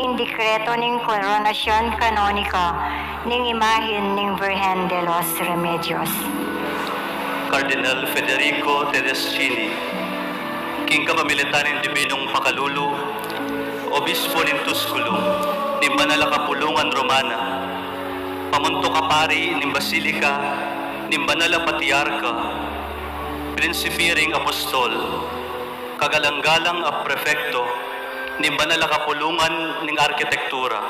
ing dekreto ning koronasyon kanonika ning imahin ning Virgen de los Remedios. Cardinal Federico Tedeschini, king kapamilitanin Dibinong Pakalulu, Obispo nin Tusculum, ning Banalakapulungan Romana, Pamunto Kapari ning Basilika, ning Banala Patriarka, Prinsipiring Apostol, Kagalang-galang a Prefekto, ning Banalakapulungan ning Arkitektura,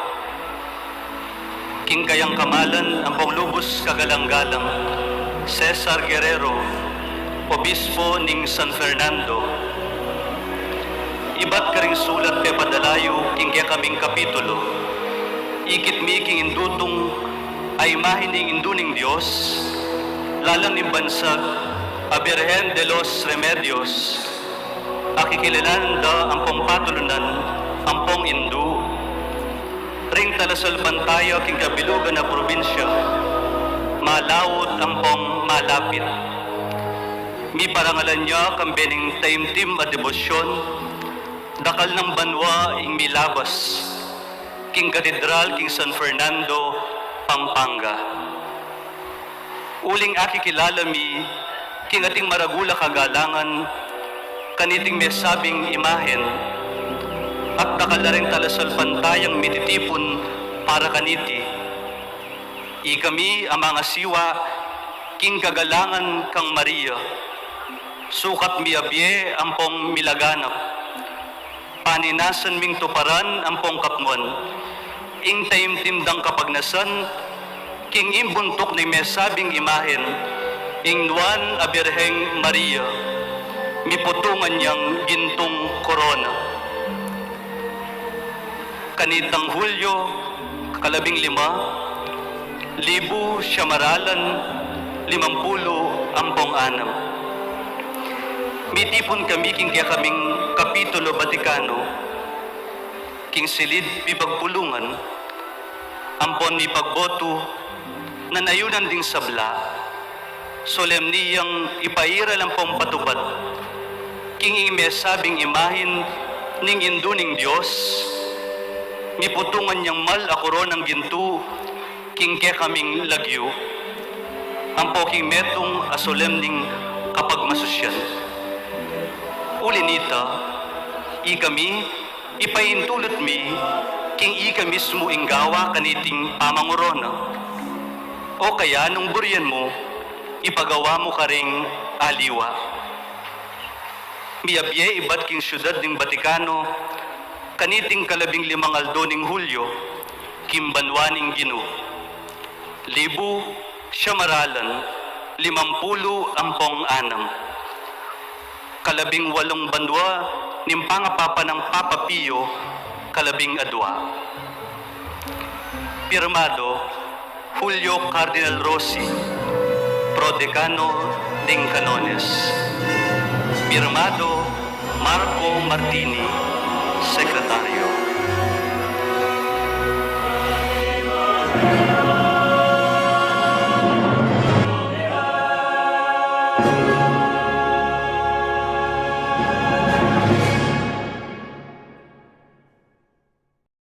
king kayang kamalan ang Panglubos Kagalang-galang, Cesar Guerrero, Obispo ning San Fernando. Iba't karing sulat pe padalayo king kaya kaming kapitulo. Ikit mi king indutong ay mahining induning Dios, lalang ning bansag a Virgen de los Remedios. Akikilanan da ang pong patulunan, ang pong indu. Ring talasal pantaya king kabilugan na probinsya, malawot ang pong malapit. Mi parangalan niya kambening taimtim at debosyon, dakal ng banwa ing milabas, king katedral king San Fernando, Pampanga. Uling akikilala mi, king ating maragula kagalangan, kaniting mesabing imahen, at dakal na rin talasal pantayang mititipon para kaniti. Ikami ang mga siwa, king kagalangan kang Maria, sukat miabye ang pong milaganap, paninasan ming tuparan ang pong kapmuan, ing taimtimdang kapagnasan, king imbuntok ni mesabing imahen, ing nuan a Birheng Maria, miputungan niyang gintong korona. Kanitang Hulyo, 15, 1,000 siyamaralan, 50 ampong anam. Mitipon kami king kaya kaming Kapitulo Vaticano, king silid pipagpulungan, ampon ni pagboto, nanayunan ding sabla, solemniyang ipaira lang pong patupad, king imesabing imahin ning induning Diyos, miputungan niyang mal a koronang ginto, king kaya kaming lagyo, ang poking metong a solemning kapagmasusyan. Ulinita, ikami, ipaintulot mi, king ika mismo inggawa kaniting pamangurona. O kaya nung buryan mo, ipagawa mo ka ring aliwa. Miyabye iba't king syudad ng Vaticano, kaniting 15 aldo ning Hulyo, kimbanwaning Ginu. 1,000 siyamaralan, 50 ampong anam. 18 bandwa, nimpangapapa ng Papa Pio, 12. Pirmado, Julio Cardinal Rossi, Prodecano ding Canones. Pirmado, Marco Martini, Sekretaryo.